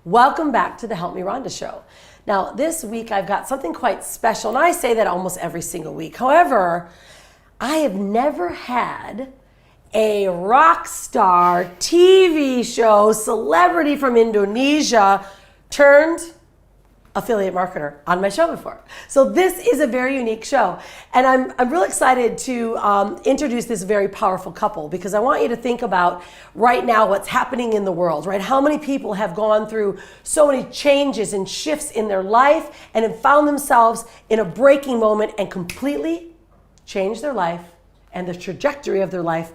Welcome back to the Help Me Rhonda Show. Now, this week I've got something quite special, and I say that almost every single week. However, I have never had a rock star TV show celebrity from Indonesia turned affiliate marketer on my show before. So this is a very unique show. And I'm real excited to introduce this very powerful couple, because I want you to think about right now what's happening in the world, right? How many people have gone through so many changes and shifts in their life and have found themselves in a breaking moment and completely changed their life and the trajectory of their life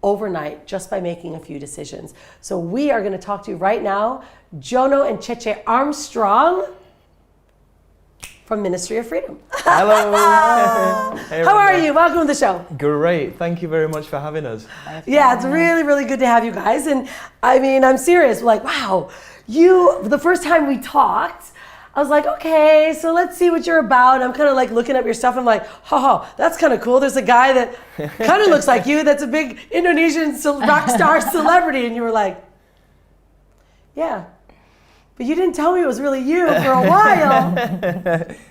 overnight just by making a few decisions. So we are going to talk to you right now, Jono and Cheche Armstrong from Ministry of Freedom. Hello. Hey, how are you? Welcome to the show. Great. Thank you very much for having us. Yeah, it's really, really good to have you guys. And I mean, I'm serious. Like, wow, the first time we talked, I was like, okay, so let's see what you're about. I'm kind of like looking up your stuff. I'm like, that's kind of cool. There's a guy that kind of looks like you that's a big Indonesian rock star celebrity. And you were like, yeah. But you didn't tell me it was really you for a while.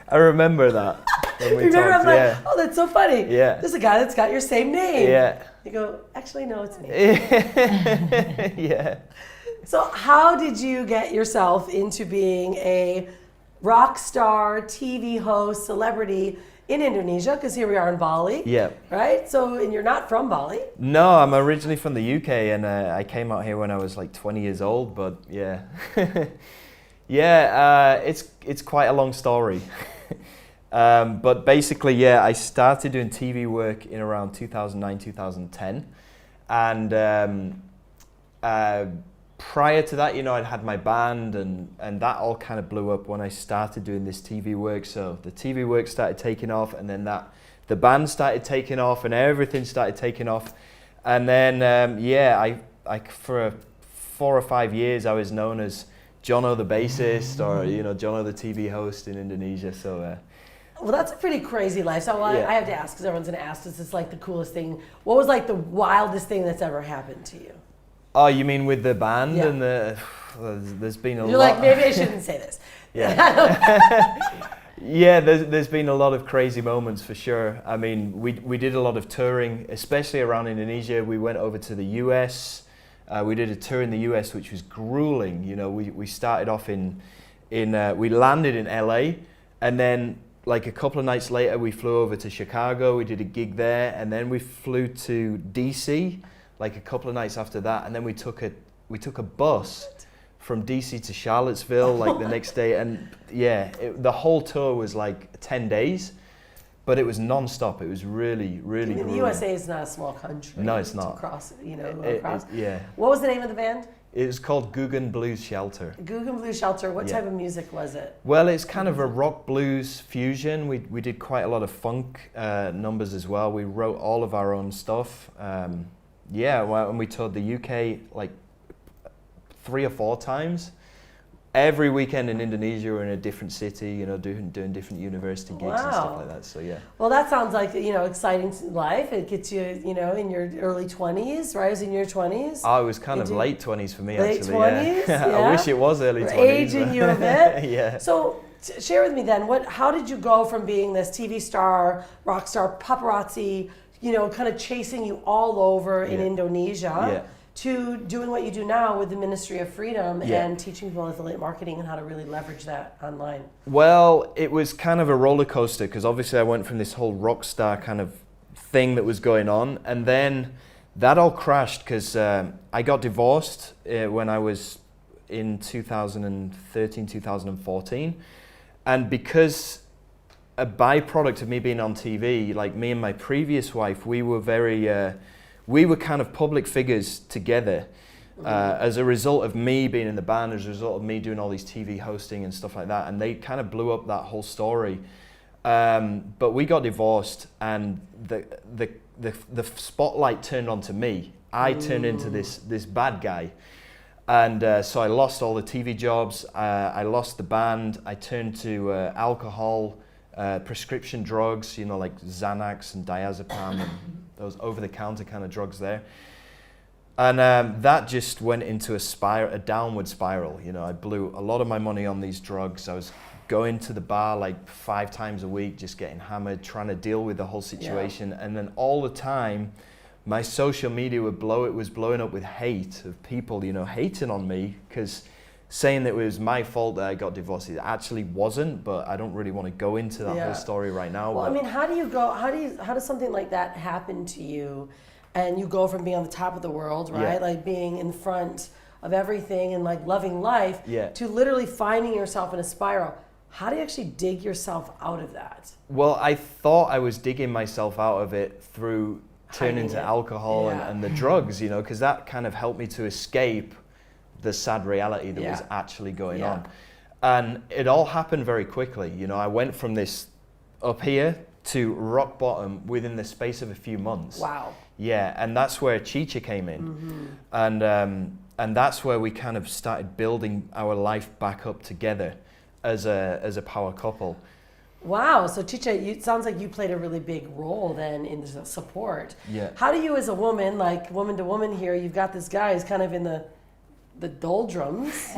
I remember that. When we remember? talked, I'm like, yeah. oh, that's so funny. Yeah. There's a guy that's got your same name. Yeah. You go, actually, no, it's me. Yeah. So how did you get yourself into being a rock star, TV host, celebrity in Indonesia? Because here we are in Bali. Yeah. Right? So, and you're not from Bali. No, I'm originally from the UK, and I came out here when I was like 20 years old. But yeah, yeah, it's quite a long story. But basically, yeah, I started doing TV work in around 2009, 2010, and prior to that, you know, I'd had my band, and that all kind of blew up when I started doing this TV work. So the TV work started taking off, and then the band started taking off, and everything started taking off. And then, yeah, I for 4 or 5 years, I was known as Jono the bassist, or, you know, Jono the TV host in Indonesia. So, well, that's a pretty crazy life. So yeah. I have to ask, because everyone's going to ask, this is like the coolest thing. What was like the wildest thing that's ever happened to you? Oh, you mean with the band? Yeah. And there's been a lot. You're like, maybe I shouldn't say this. Yeah. Yeah, there's been a lot of crazy moments for sure. I mean, we did a lot of touring, especially around Indonesia. We went over to the US. We did a tour in the US, which was grueling. You know, we started off we landed in LA, and then like a couple of nights later, we flew over to Chicago. We did a gig there, and then we flew to DC. Like a couple of nights after that, and then we took a bus from DC to Charlottesville like the next day, and yeah, the whole tour was like 10 days, but it was non-stop. It was really, really grueling. The USA is not a small country. No, it's not. Across. Yeah. What was the name of the band? It was called Guggen Blues Shelter. Guggen Blues Shelter. What Yeah. type of music was it? Well, it's kind of a rock blues fusion. We did quite a lot of funk numbers as well. We wrote all of our own stuff. Yeah, well, and we toured the UK like 3 or 4 times. Every weekend in Indonesia, we're in a different city, you know, doing different university gigs and stuff like that. So yeah. Well, that sounds like, you know, exciting life. It gets you, you know, in your early 20s, right? In your 20s. Oh, it was kind of late 20s for me, late actually. Late 20s, yeah. I wish it was early 20s. Aging you a bit. Yeah. So share with me then, how did you go from being this TV star, rock star, paparazzi, you know, kind of chasing you all over in Indonesia, to doing what you do now with the Ministry of Freedom and teaching people affiliate marketing and how to really leverage that online? Well, it was kind of a roller coaster, because obviously I went from this whole rock star kind of thing that was going on, and then that all crashed because I got divorced when I was in 2013, 2014, and because a byproduct of me being on TV, like me and my previous wife, we were kind of public figures together as a result of me being in the band, as a result of me doing all these TV hosting and stuff like that, and they kind of blew up that whole story. But we got divorced, and the spotlight turned onto me. I turned into this bad guy. And so I lost all the TV jobs, I lost the band, I turned to alcohol, prescription drugs, you know, like Xanax and diazepam and those over-the-counter kind of drugs there. And that just went into a downward spiral. You know, I blew a lot of my money on these drugs. I was going to the bar like 5 times a week, just getting hammered, trying to deal with the whole situation. Yeah. And then all the time, my social media was blowing up with hate of people, you know, hating on me, because saying that it was my fault that I got divorced. It actually wasn't, but I don't really want to go into that whole story right now. Well, I mean, how does something like that happen to you? And you go from being on the top of the world, right? Like being in front of everything and like loving life to literally finding yourself in a spiral. How do you actually dig yourself out of that? Well, I thought I was digging myself out of it through turning to alcohol and the drugs, you know, because that kind of helped me to escape the sad reality that was actually going on. And it all happened very quickly. You know, I went from this up here to rock bottom within the space of a few months. Wow. Yeah, and that's where Chicha came in. And that's where we kind of started building our life back up together as a power couple. Wow, so Chicha, it sounds like you played a really big role then in the support. Yeah. How do you, as a woman, like woman to woman here, you've got this guy who's kind of in the doldrums.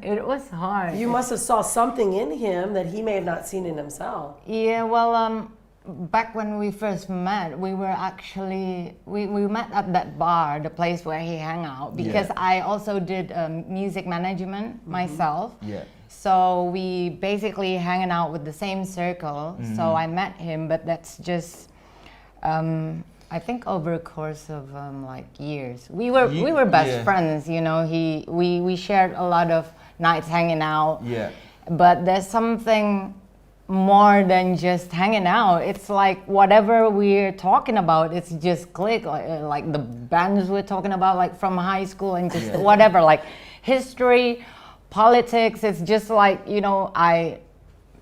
It was hard. You must have saw something in him that he may have not seen in himself. Yeah, well, back when we first met, we were actually, we met at that bar, the place where he hung out, because I also did music management myself. Yeah. So we basically hanging out with the same circle. So I met him, but that's just, I think over a course of like years. We were best friends, you know. We shared a lot of nights hanging out. Yeah. But there's something more than just hanging out. It's like whatever we're talking about, it's just click. Like the bands we're talking about, like from high school and just whatever, like history, politics. It's just like, you know, I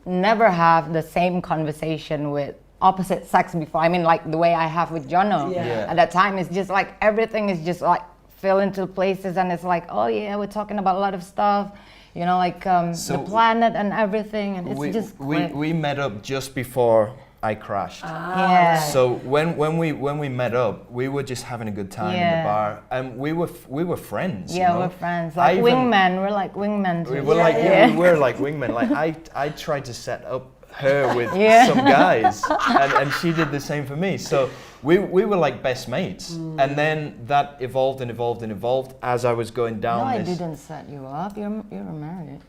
never have the same conversation with opposite sex before. I mean, like the way I have with Jono at that time. It's just like everything is just like fill into places, and it's like, oh yeah, we're talking about a lot of stuff, you know, like the planet and everything, and it's we met up just before I crashed. Yeah. So when we met up, we were just having a good time in the bar, and we were friends. Yeah, you know? we're friends. Like wingmen. We're like wingmen too. We were we were like wingmen. Like I tried to set up her with some guys, and she did the same for me. So we were like best mates, and then that evolved and evolved and evolved as I was going down. No, I didn't set you up. You're married.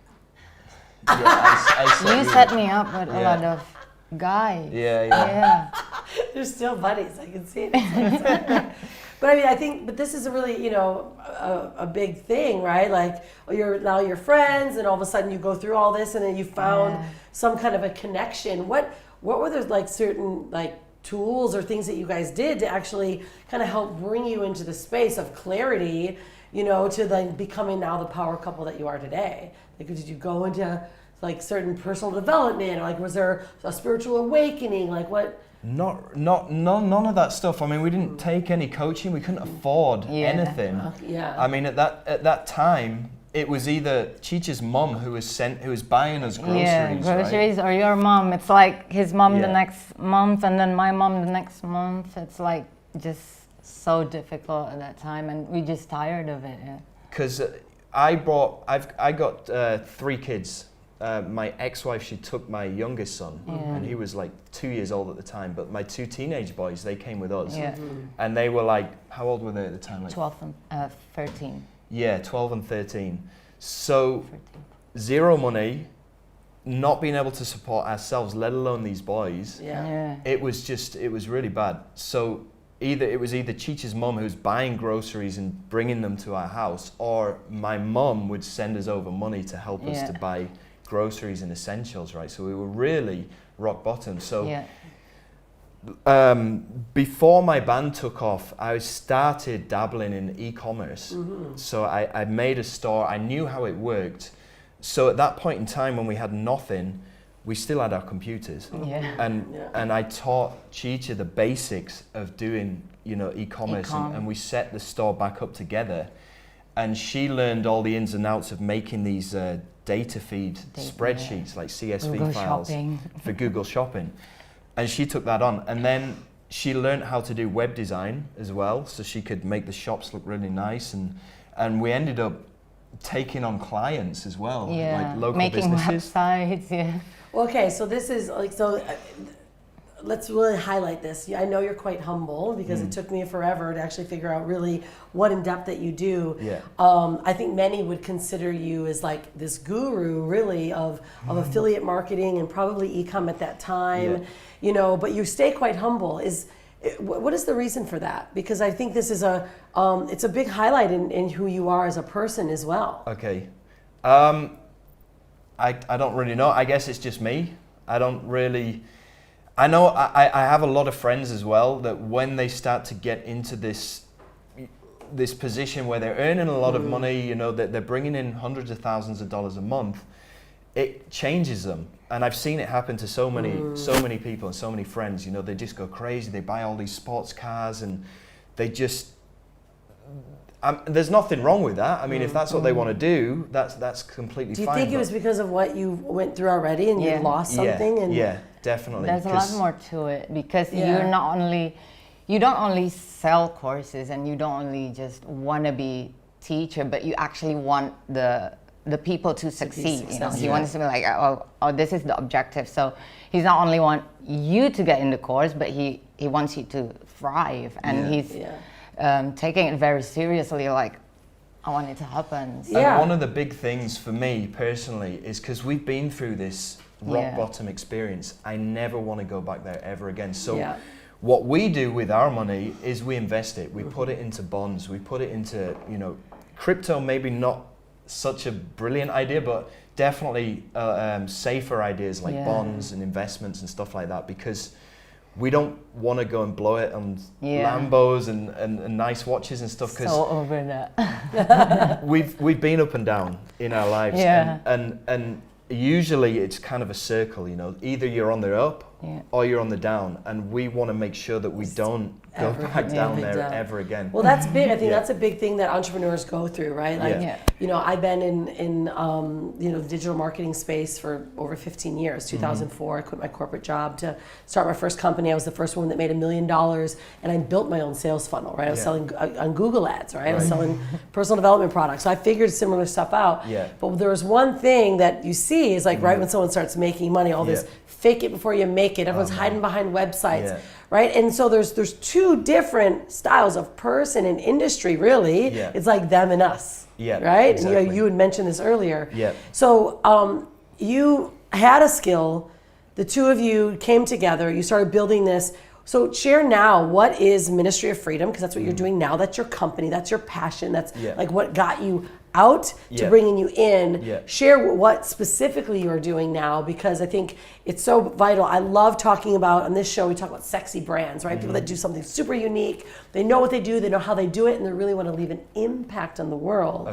Yeah, you set me up with a lot of guys. Yeah. They're still buddies. I can see it. But I mean, but this is a really, you know, a big thing, right? Like you're friends, and all of a sudden you go through all this, and then you found some kind of a connection. What were there like certain like tools or things that you guys did to actually kind of help bring you into the space of clarity, you know, to then becoming now the power couple that you are today? Like, did you go into like certain personal development, or like was there a spiritual awakening? Like what? None of that stuff. I mean, we didn't take any coaching. We couldn't afford anything. I mean, at that time, it was either Chicha's mom who was buying us groceries. Yeah, groceries, or your mom. It's like his mom the next month, and then my mom the next month. It's like just so difficult at that time, and we just tired of it. Because I got 3 kids. My ex-wife, she took my youngest son, and he was like 2 years old at the time, but my 2 teenage boys, they came with us, and they were like, how old were they at the time? Like 12 and 13. Yeah, 12 and 13. So 0 money, not being able to support ourselves, let alone these boys. It was really bad. So it was either Chicha's mom who was buying groceries and bringing them to our house, or my mom would send us over money to help us to buy groceries and essentials, right? So we were really rock bottom. So before my band took off, I started dabbling in e-commerce. So I made a store. I knew how it worked. So at that point in time when we had nothing, we still had our computers. And I taught Chicha the basics of doing, you know, e-commerce, and we set the store back up together. And she learned all the ins and outs of making these data feed spreadsheets, like CSV Google files Shopping. for Google Shopping. And she took that on. And then she learned how to do web design as well, so she could make the shops look really nice, and we ended up taking on clients as well, like local making businesses. websites. Yeah. Okay, so this is like, so let's really highlight this. I know you're quite humble because it took me forever to actually figure out really what in depth that you do. Yeah. I think many would consider you as like this guru really of affiliate marketing and probably e-com at that time, you know, but you stay quite humble. What is the reason for that? Because I think this is it's a big highlight in who you are as a person as well. Okay. I don't really know. I guess it's just me. I don't really... I know I have a lot of friends as well that when they start to get into this position where they're earning a lot of money, you know, that they're bringing in hundreds of thousands of dollars a month, it changes them. And I've seen it happen to so many people and so many friends. You know, they just go crazy. They buy all these sports cars and they just... there's nothing wrong with that. I mean, if that's what they want to do, that's completely fine. Do you think it was because of what you went through already and you lost something? And yeah, definitely. There's a lot more to it because you don't only sell courses and you don't only just want to be teacher, but you actually want the people to succeed. You know, he wants to be like, oh, this is the objective. So he's not only want you to get in the course, but he wants you to thrive, and he's taking it very seriously. Like, I want it to happen. So. And one of the big things for me personally is because we've been through this rock bottom experience. I never want to go back there ever again. So what we do with our money is we invest it. We put it into bonds. We put it into, you know, crypto. Maybe not such a brilliant idea, but definitely safer ideas like bonds and investments and stuff like that, because we don't want to go and blow it on Lambos and nice watches and stuff. So over that. we've been up and down in our lives, and usually it's kind of a circle. You know, either you're on the up or you're on the down, and we want to make sure that we don't go back down there ever again. Well, that's big. I think that's a big thing that entrepreneurs go through, right? Like, you know, I've been in you know, the digital marketing space for over 15 years. 2004, I quit my corporate job to start my first company. I was the first one that made $1 million, and I built my own sales funnel, right? I was selling on Google ads, right? I was selling personal development products. So I figured similar stuff out. But there was one thing that you see is like right when someone starts making money, all this fake it before you make it. Everyone's hiding behind websites, right? And so there's two different styles of person and industry, really. It's like them and us, right? Exactly. And you had mentioned this earlier. So you had a skill, the two of you came together, you started building this. So share now, what is Ministry of Freedom? Because that's what you're doing now. That's your company, that's your passion, that's like what got you out to bringing you in. Share what specifically you're doing now, because I think it's so vital. I love talking about, on this show, we talk about sexy brands, right? People that do something super unique. They know what they do, they know how they do it, and they really want to leave an impact on the world.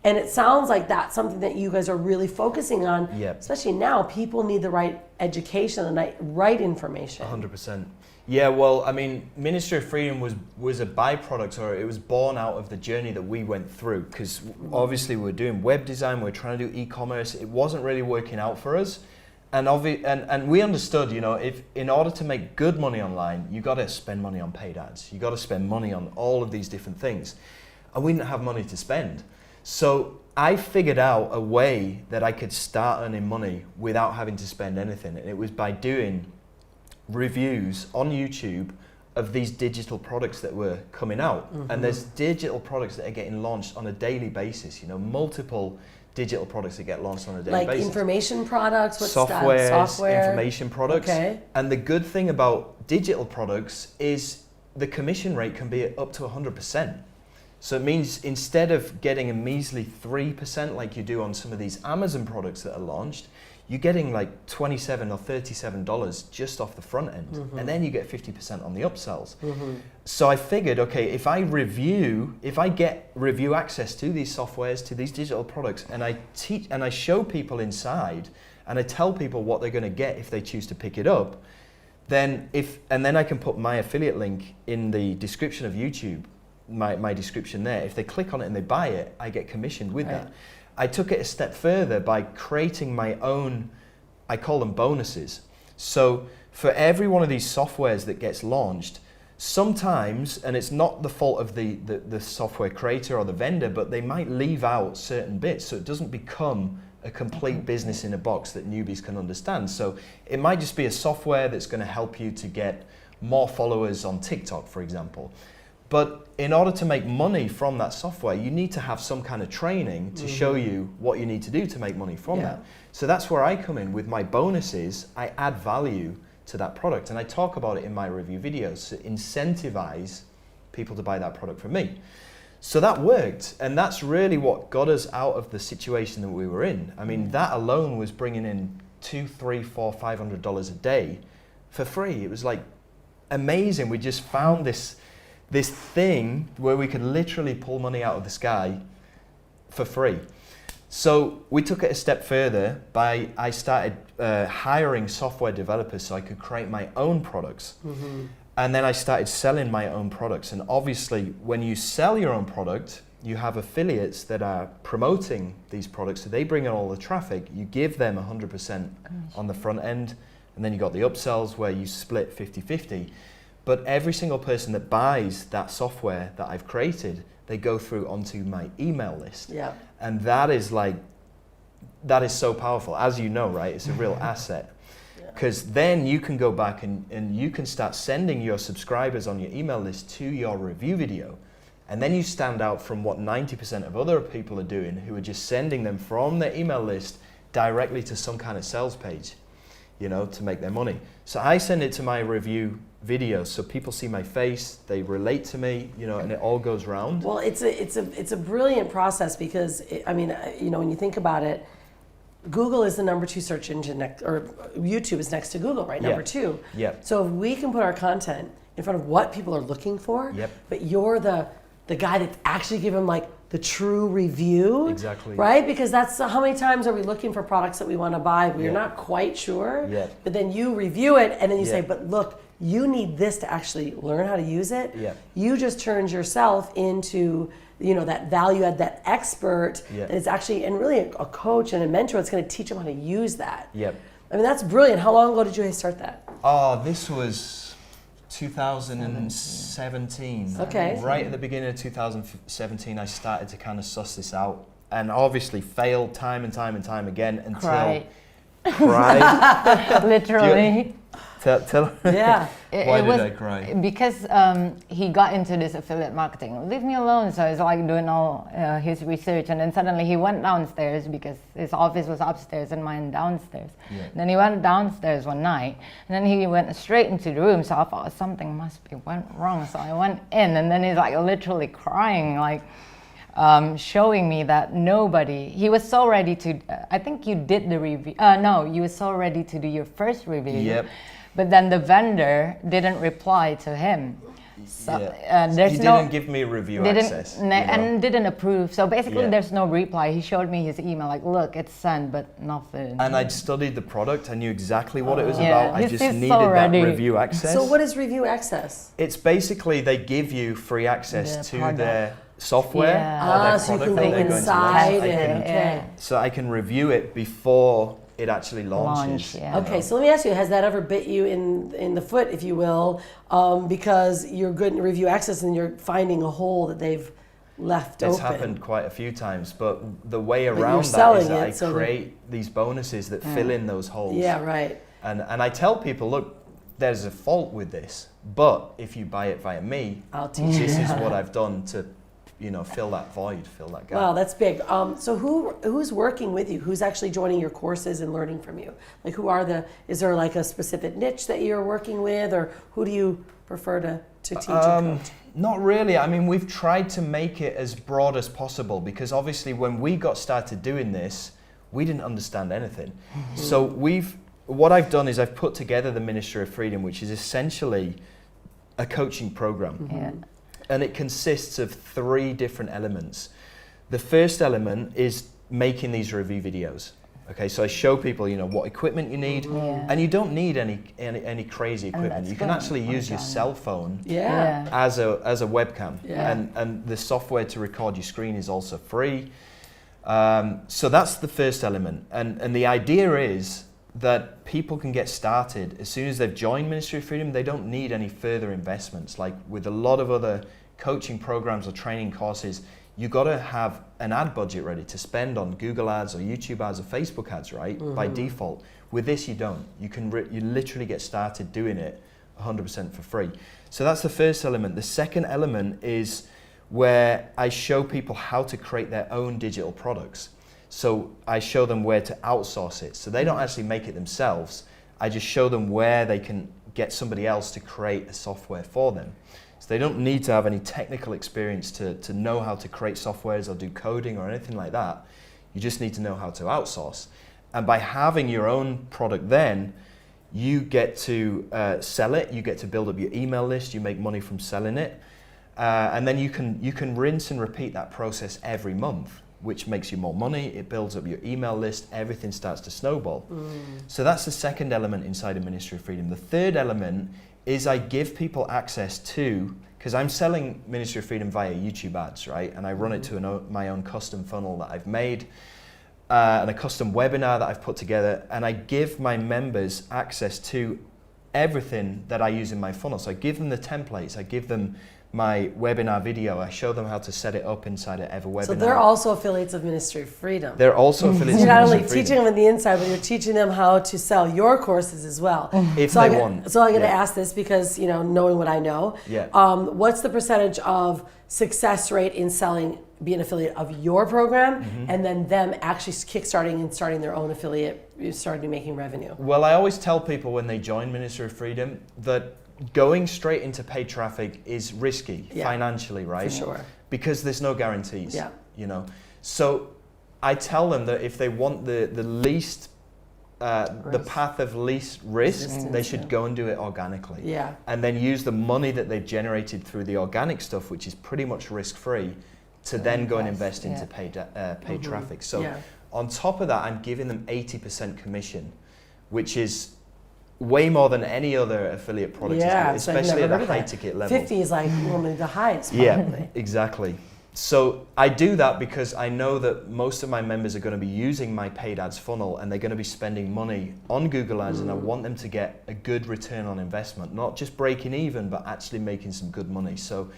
And it sounds like that's something that you guys are really focusing on, especially now. People need the right education and the right information. 100%. Yeah, well, I mean, Ministry of Freedom was a byproduct, or it was born out of the journey that we went through, because obviously we were doing web design, we were trying to do e-commerce, it wasn't really working out for us. And we understood, you know, if in order to make good money online, you got to spend money on paid ads, you got to spend money on all of these different things, and we didn't have money to spend. So I figured out a way that I could start earning money without having to spend anything, and it was by doing reviews on YouTube of these digital products that were coming out. And there's digital products that are getting launched on a daily basis, you know, multiple digital products that get launched on a daily basis. Like information products, what software, software, information products. And the good thing about digital products is the commission rate can be up to 100%. So it means instead of getting a measly 3% like you do on some of these Amazon products that are launched, you're getting like $27 or $37 just off the front end, and then you get 50% on the upsells. So I figured, okay, if I get review access to these softwares, to these digital products, and I teach and I show people inside, and I tell people what they're going to get if they choose to pick it up, then I can put my affiliate link in the description of YouTube, my description there. If they click on it and they buy it, I get commissioned with that. I took it a step further by creating my own, I call them bonuses. So for every one of these softwares that gets launched, sometimes, and it's not the fault of the software creator or the vendor, but they might leave out certain bits so it doesn't become a complete business in a box that newbies can understand. So it might just be a software that's going to help you to get more followers on TikTok, for example. But in order to make money from that software, you need to have some kind of training to show you what you need to do to make money from that. So that's where I come in with my bonuses. I add value to that product, and I talk about it in my review videos to incentivize people to buy that product from me. So that worked, and that's really what got us out of the situation that we were in. I mean, that alone was bringing in $200, $300, $400, $500 a day for free. It was like amazing. We just found this thing where we could literally pull money out of the sky for free. So we took it a step further I started hiring software developers so I could create my own products. And then I started selling my own products. And obviously, when you sell your own product, you have affiliates that are promoting these products. So they bring in all the traffic. You give them 100% on the front end. And then you got the upsells where you split 50-50. But every single person that buys that software that I've created, they go through onto my email list. Yeah. And that is so powerful. As you know, right? It's a real asset. Because then you can go back and you can start sending your subscribers on your email list to your review video. And then you stand out from what 90% of other people are doing, who are just sending them from their email list directly to some kind of sales page, you know, to make their money. So I send it to my review videos so people see my face, they relate to me, you know, and it all goes round. Well, it's a brilliant process because, I mean, you know, when you think about it, Google is the number 2 search engine, or YouTube is next to Google, right? Number 2. Yep. So if we can put our content in front of what people are looking for, but you're the guy that actually give them like the true review. Exactly. Right? Because that's how many times are we looking for products that we want to buy, but you're not quite sure, but then you review it and then you say, but look, you need this to actually learn how to use it. You just turned yourself into, you know, that value add, that expert that is actually, and really a coach and a mentor that's going to teach them how to use that. I mean, that's brilliant. How long ago did you start that? Oh, this was 2017. Okay. Right at the beginning of 2017, I started to kind of suss this out, and obviously failed time and time and time again until cried. Literally. Tell Yeah. Why did I cry? Because he got into this affiliate marketing. Leave me alone. So it's like doing all his research, and then suddenly he went downstairs because his office was upstairs and mine downstairs. And then he went downstairs one night, and then he went straight into the room. So I thought something must be went wrong. So I went in, and then he's like literally crying, like showing me that he was so ready to. I think you did the review. No, you were so ready to do your first review. But then the vendor didn't reply to him. So there's he didn't give me review access. And didn't approve. So basically there's no reply. He showed me his email, like, look, it's sent, but nothing. And I'd studied the product. I knew exactly what it was about. I just needed so that review access. So what is review access? It's basically they give you free access to their software or their so you product can that they're go going to inside launch. So I can review it before it actually launches. Okay, so let me ask you, has that ever bit you in the foot, if you will, because you're good in review access and you're finding a hole that they've left open? It's happened quite a few times, but the way around that is that I create these bonuses that fill in those holes. Yeah, right. And I tell people, look, there's a fault with this, but if you buy it via me, I'll teach you. This is what I've done to, you know, fill that void, fill that gap. Wow, that's big. So who's working with you? Who's actually joining your courses and learning from you? Like, is there like a specific niche that you're working with, or who do you prefer to teach and coach? Not really. I mean, we've tried to make it as broad as possible because obviously when we got started doing this, we didn't understand anything. So what I've done is I've put together the Ministry of Freedom, which is essentially a coaching program. And it consists of 3 different elements. The first element is making these review videos. Okay, so I show people, you know, what equipment you need, and you don't need any crazy equipment. You can actually use your cell phone as a webcam, and the software to record your screen is also free. So that's the first element, and the idea is that people can get started as soon as they've joined Ministry of Freedom. They don't need any further investments. Like with a lot of other coaching programs or training courses, you got to have an ad budget ready to spend on Google ads or YouTube ads or Facebook ads, right? By default. With this, you don't. You literally get started doing it 100% for free. So that's the first element. The second element is where I show people how to create their own digital products. So I show them where to outsource it. So they don't actually make it themselves. I just show them where they can get somebody else to create a software for them. So they don't need to have any technical experience to know how to create softwares or do coding or anything like that. You just need to know how to outsource. And by having your own product then, you get to sell it, you get to build up your email list, you make money from selling it. And then you can rinse and repeat that process every month, which makes you more money, it builds up your email list, everything starts to snowball. So that's the second element inside of Ministry of Freedom. The third element is I give people access to, because I'm selling Ministry of Freedom via YouTube ads, right? And I run it to my own custom funnel that I've made and a custom webinar that I've put together. And I give my members access to everything that I use in my funnel. So I give them the templates, I give them my webinar video, I show them how to set it up inside of every webinar. So they're also affiliates of Ministry of Freedom. They're also affiliates So you're of not only Ministry of teaching Freedom. them on the inside, but you're teaching them how to sell your courses as well. If So they want. So I'm going to Yeah. ask this because, knowing what I know, Yeah. what's the percentage of success rate in be an affiliate of your program, and then them actually kickstarting and starting their own affiliate, starting making revenue? Well, I always tell people when they join Ministry of Freedom that going straight into paid traffic is risky financially, right? For sure. Because there's no guarantees. Yeah. So I tell them that if they want the least, the path of least risk, they should go and do it organically. Yeah. And then use the money that they've generated through the organic stuff, which is pretty much risk-free, to then go and invest into paid traffic. So on top of that, I'm giving them 80% commission, which is way more than any other affiliate product, especially at the high ticket level. 50 is like normally the highest, probably. Yeah, exactly. So I do that because I know that most of my members are going to be using my paid ads funnel and they're going to be spending money on Google ads, and I want them to get a good return on investment, not just breaking even, but actually making some good money. So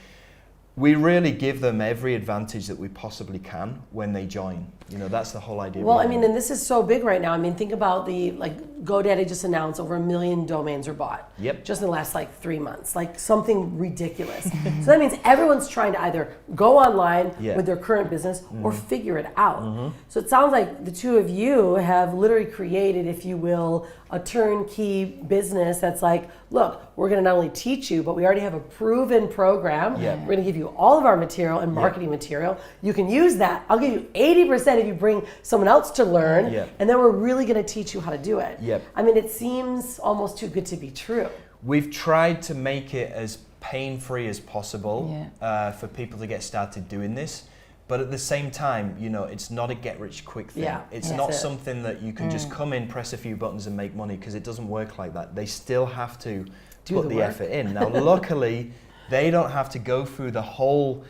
we really give them every advantage that we possibly can when they join. That's the whole idea. Well, I mean, and this is so big right now. I mean, think about GoDaddy just announced over 1 million domains were bought. Yep. Just in the last 3 months, something ridiculous. So that means everyone's trying to either go online with their current business or figure it out. So it sounds like the two of you have literally created, if you will, a turnkey business that's look, we're going to not only teach you, but we already have a proven program. Yep. We're going to give you all of our material and marketing material. You can use that. I'll give you 80% if you bring someone else to learn. Yep. And then we're really going to teach you how to do it. Yep. I mean, it seems almost too good to be true. We've tried to make it as pain-free as possible for people to get started doing this. But at the same time, it's not a get-rich-quick thing. Yeah, it's not something that you can just come in, press a few buttons and make money, because it doesn't work like that. They still have to put the effort in. Now, luckily, they don't have to go through the whole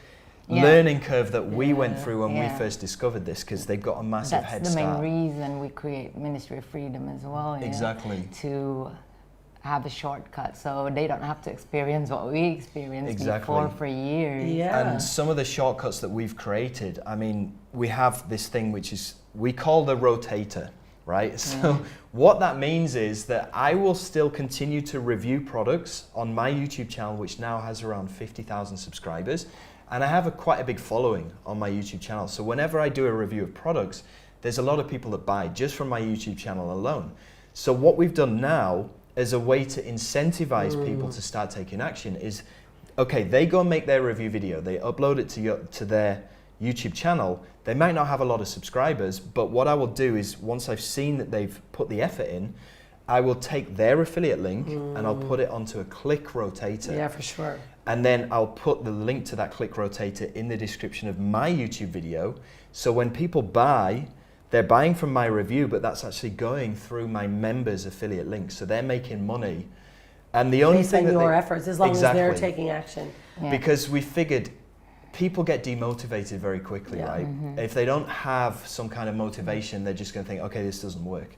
learning curve that we went through when we first discovered this, because they've got a massive head start. That's the main reason we create Ministry of Freedom as well. Exactly. To have a shortcut so they don't have to experience what we experienced before for years. Yeah. And some of the shortcuts that we've created, I mean, we have this thing which is, we call the rotator, right? So what that means is that I will still continue to review products on my YouTube channel, which now has around 50,000 subscribers. And I have quite a big following on my YouTube channel. So whenever I do a review of products, there's a lot of people that buy just from my YouTube channel alone. So what we've done now as a way to incentivize people to start taking action is, okay, they go and make their review video, they upload it to their YouTube channel. They might not have a lot of subscribers, but what I will do is, once I've seen that they've put the effort in, I will take their affiliate link and I'll put it onto a click rotator. Yeah, for sure. And then I'll put the link to that click rotator in the description of my YouTube video. So when people buy, they're buying from my review, but that's actually going through my members' affiliate links. So they're making money. And the only thing that your efforts, as long as they're taking action. Yeah. Because we figured people get demotivated very quickly, right? If they don't have some kind of motivation, they're just going to think, okay, this doesn't work.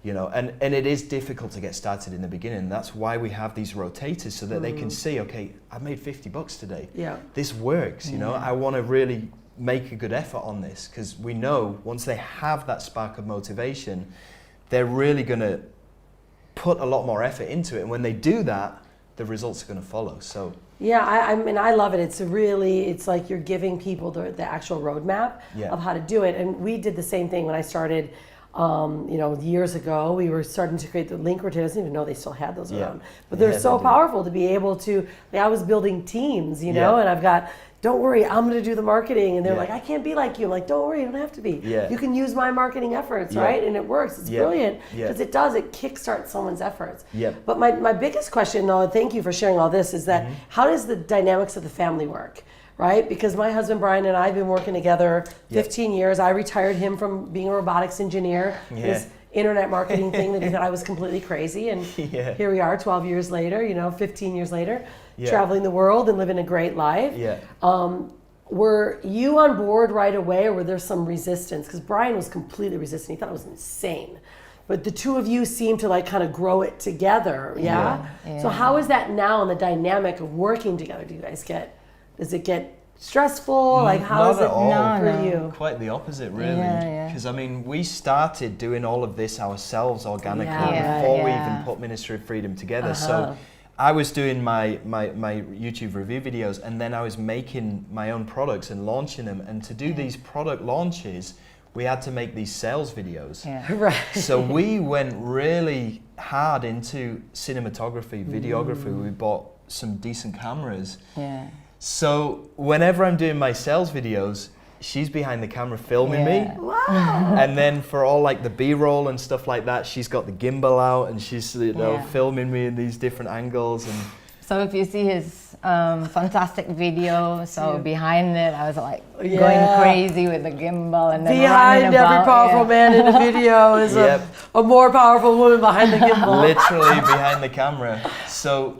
You know, and it is difficult to get started in the beginning. That's why we have these rotators, so that they can see, okay, I made $50 today. Yeah. This works, you know. I want to really make a good effort on this, because we know once they have that spark of motivation, they're really going to put a lot more effort into it. And when they do that, the results are going to follow. So yeah, I mean, I love it. It's like you're giving people the actual roadmap of how to do it. And we did the same thing when I started, you know, years ago. We were starting to create the link rotators. I didn't even know they still had those around. But they're so powerful to be able to, like, I was building teams, you know, and I've got, don't worry, I'm going to do the marketing. And they're like, I can't be like you. I'm like, don't worry, you don't have to be. You can use my marketing efforts, right? And it works. It's brilliant, because it kickstarts someone's efforts. But my biggest question, though, thank you for sharing all this, is that how does the dynamics of the family work? Right? Because my husband Brian and I have been working together 15 years. I retired him from being a robotics engineer. This internet marketing thing that he thought I was completely crazy. And here we are 12 years later, you know, 15 years later, traveling the world and living a great life. Were you on board right away, or were there some resistance? Because Brian was completely resistant. He thought it was insane. But the two of you seem to like kind of grow it together. So how is that now in the dynamic of working together? Does it get stressful? Like, how is it for you? Quite the opposite, really. Because I mean, we started doing all of this ourselves organically before we even put Ministry of Freedom together. So I was doing my YouTube review videos, and then I was making my own products and launching them. And to do these product launches, we had to make these sales videos. So we went really hard into cinematography, videography. We bought some decent cameras. So whenever I'm doing my sales videos, she's behind the camera filming me. And then for all like the B-roll and stuff like that, she's got the gimbal out, and she's, you know, filming me in these different angles. And so if you see his fantastic video, so behind it, I was like going crazy with the gimbal, and then behind every powerful man in a video is a more powerful woman behind the gimbal. Literally behind the camera. So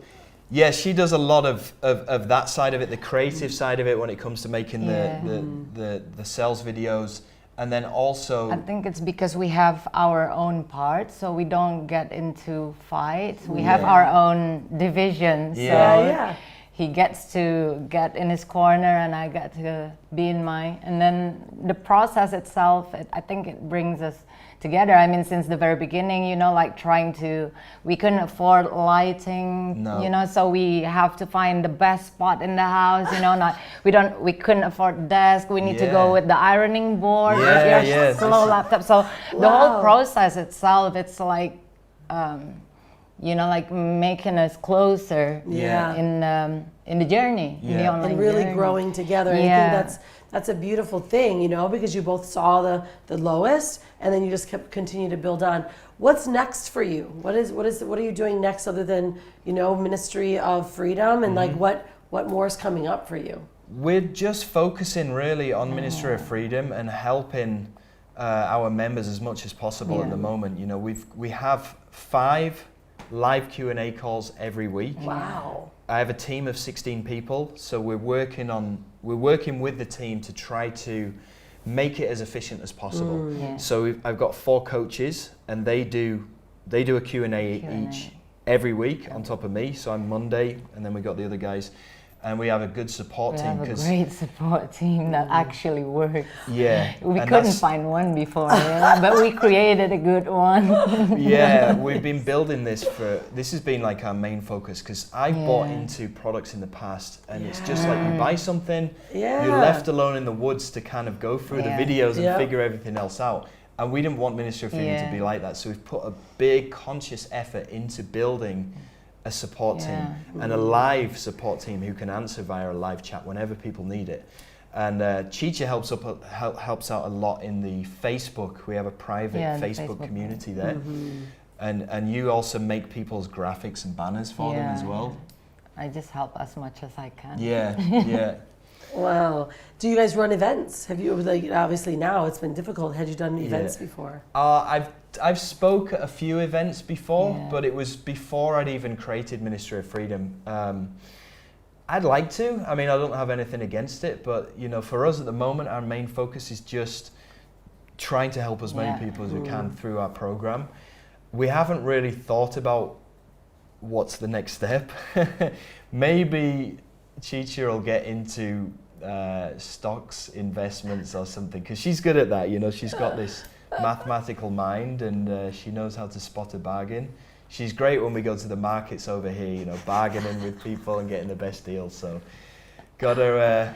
yeah, she does a lot of that side of it, the creative side of it, when it comes to making the sales videos. And then also, I think it's because we have our own parts, so we don't get into fights. We have our own division. So he gets to get in his corner, and I get to be in mine. And then the process itself, I think it brings us together. I mean, since the very beginning, you know, like we couldn't afford lighting, you know, so we have to find the best spot in the house, you know, we couldn't afford desk. We need to go with the ironing board, slow laptop. So the whole process itself, it's like, you know, like making us closer in the journey, in the online and really journey. growing together. And I think that's a beautiful thing, you know, because you both saw the lowest, and then you just continue to build on. What's next for you? What are you doing next, other than, you know, Ministry of Freedom, and like what more is coming up for you? We're just focusing really on Ministry of Freedom and helping our members as much as possible at the moment. You know, we have 5 live Q&A calls every week. Wow. I have a team of 16 people, so we're working with the team to try to make it as efficient as possible. So I've got 4 coaches, and they do a Q&A each every week on top of me. So I'm Monday, and then we got the other guys. And we have a good support team. We have a great support team that actually works. We and couldn't find one before, but we created a good one. We've been building this has been like our main focus, because I bought into products in the past, and it's just like you buy something, you're left alone in the woods to kind of go through the videos and figure everything else out. And we didn't want Ministry of Freedom to be like that, so we've put a big conscious effort into building a support team and a live support team who can answer via a live chat whenever people need it. And Chicha helps out a lot in the Facebook. We have a private Facebook community there. And you also make people's graphics and banners for them as well. I just help as much as I can. Wow. Do you guys run events? Have you, like, obviously now it's been difficult. Had you done events before? I've spoke at a few events before, but it was before I'd even created Ministry of Freedom. I'd like to. I mean, I don't have anything against it, but you know, for us at the moment, our main focus is just trying to help as many people as we can through our program. we haven't really thought about what's the next step. Maybe Chicha will get into stocks, investments or something, because she's good at that, you know, she's got this mathematical mind, and she knows how to spot a bargain. She's great when we go to the markets over here, you know, bargaining with people and getting the best deals, so gotta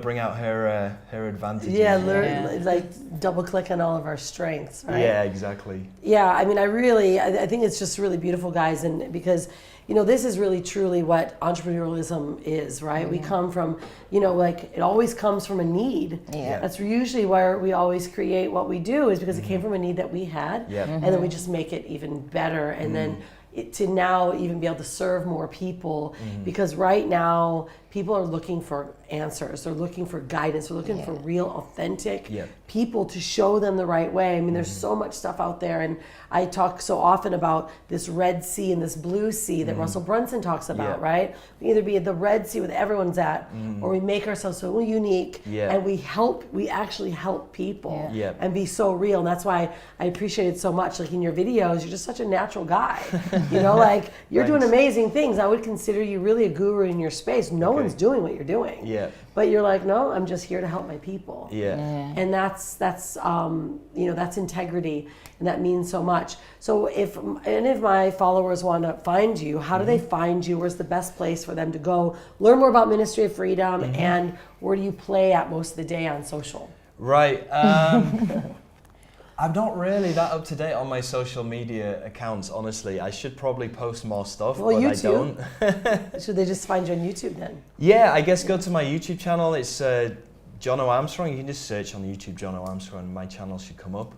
bring out her advantages. Yeah, learn, like double click on all of our strengths, right? Yeah, exactly. Yeah, I mean, I think it's just really beautiful, guys, and because, you know, this is really truly what entrepreneurialism is, right? We come from, you know, like it always comes from a need. Yeah. That's usually where we always create what we do, is because it came from a need that we had, and then we just make it even better, and then to now even be able to serve more people, because right now people are looking for answers, they're looking for guidance, they're looking for real authentic people to show them the right way. I mean, there's so much stuff out there, and I talk so often about this red sea and this blue sea that Russell Brunson talks about, right? We either be at the red sea where everyone's at, or we make ourselves so unique, and we actually help people and be so real. And that's why I appreciate it so much. Like in your videos, you're just such a natural guy. You know, like you're doing amazing things. I would consider you really a guru in your space. No one's doing what you're doing. But you're like, no, I'm just here to help my people. And that's you know, that's integrity, and that means so much. So if any of my followers want to find you, how do they find you? Where's the best place for them to go learn more about Ministry of Freedom, and where do you play at most of the day on social? Right. I'm not really that up to date on my social media accounts, honestly. I should probably post more stuff, but YouTube. I don't. Should they just find you on YouTube then? Yeah, I guess go to my YouTube channel. It's Jonathan Armstrong. You can just search on YouTube Jonathan Armstrong and my channel should come up.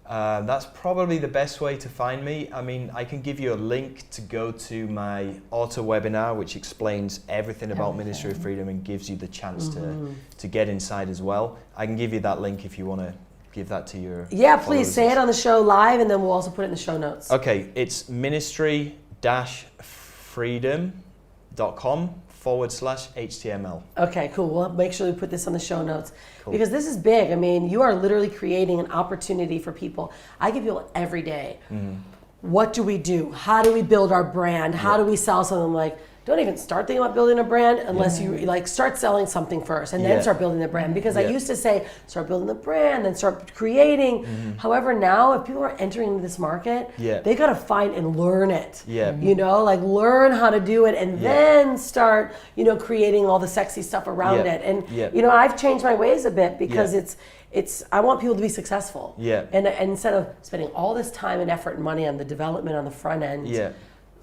That's probably the best way to find me. I mean, I can give you a link to go to my auto webinar, which explains everything about Ministry of Freedom and gives you the chance to get inside as well. I can give you that link if you want to give that to your please followers. say it on the show live, and then we'll also put it in the show notes. Okay, it's ministry-freedom.com/HTML. Okay, cool. We'll make sure we put this on the show notes, because this is big. I mean, you are literally creating an opportunity for people. I give people every day, what do we do? How do we build our brand? How do we sell something? Like, don't even start thinking about building a brand unless you like start selling something first, and then start building the brand. Because I used to say, start building the brand, then start creating. However, now if people are entering into this market, they got to find and learn it. You know, like learn how to do it, and then start, you know, creating all the sexy stuff around it. And you know, I've changed my ways a bit, because it's I want people to be successful. And instead of spending all this time and effort and money on the development on the front end,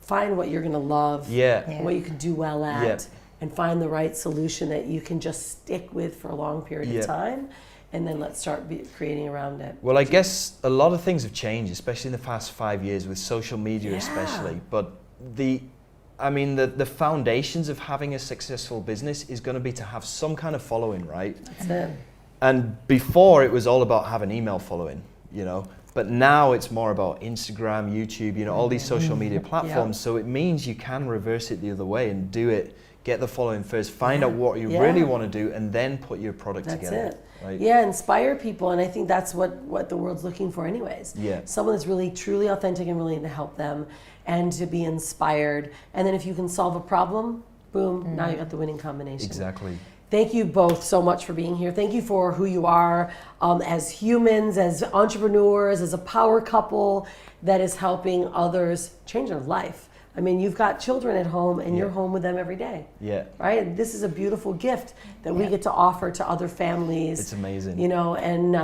find what you're going to love, and what you can do well at, and find the right solution that you can just stick with for a long period of time, and then let's start creating around it. Well, I guess a lot of things have changed, especially in the past 5 years with social media especially. But the foundations of having a successful business is going to be to have some kind of following, right? That's it. And before it was all about having email following, you know. But now it's more about Instagram, YouTube, you know, all these social media platforms. So it means you can reverse it the other way and do it, get the following first, find out what you really want to do, and then put your product together. That's it. Right? Yeah, inspire people. And I think that's what the world's looking for anyways. Someone that's really, truly authentic and willing to help them and to be inspired. And then if you can solve a problem, boom, now you got the winning combination. Exactly. Thank you both so much for being here. Thank you for who you are as humans, as entrepreneurs, as a power couple that is helping others change their life. I mean, you've got children at home, and you're home with them every day. Right? And this is a beautiful gift that we get to offer to other families. It's amazing. You know, and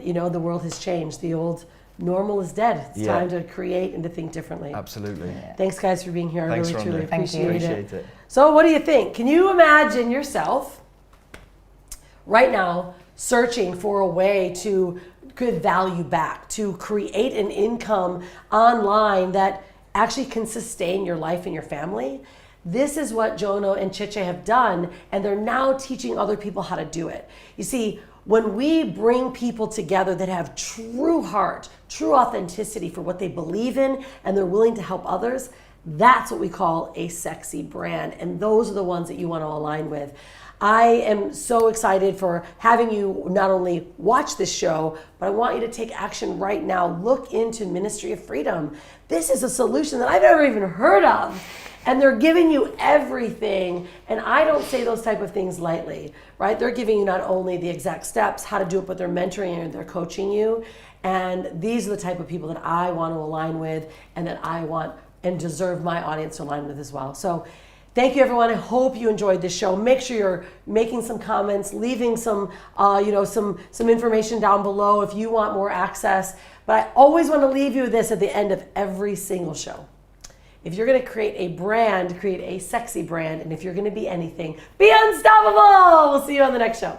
you know, the world has changed. The old normal is dead. It's time to create and to think differently. Absolutely. Thanks, guys, for being here. Thanks, I really, Rhonda. truly appreciate it. So what do you think? Can you imagine yourself right now searching for a way to give value back, to create an income online that actually can sustain your life and your family? This is what Jono and Chiche have done, and they're now teaching other people how to do it. You see, when we bring people together that have true heart, true authenticity for what they believe in, and they're willing to help others, That's what we call a sexy brand. And those are the ones that you want to align with. I am so excited for having you not only watch this show, but I want you to take action right now. Look into Ministry of Freedom. This is a solution that I've never even heard of. And they're giving you everything. And I don't say those type of things lightly, right? They're giving you not only the exact steps, how to do it, but they're mentoring you, they're coaching you. And these are the type of people that I want to align with and that I want and deserve my audience to align with as well. So thank you, everyone. I hope you enjoyed this show. Make sure you're making some comments, leaving some information down below if you want more access. But I always want to leave you with this at the end of every single show. If you're going to create a brand, create a sexy brand. And if you're going to be anything, be unstoppable. We'll see you on the next show.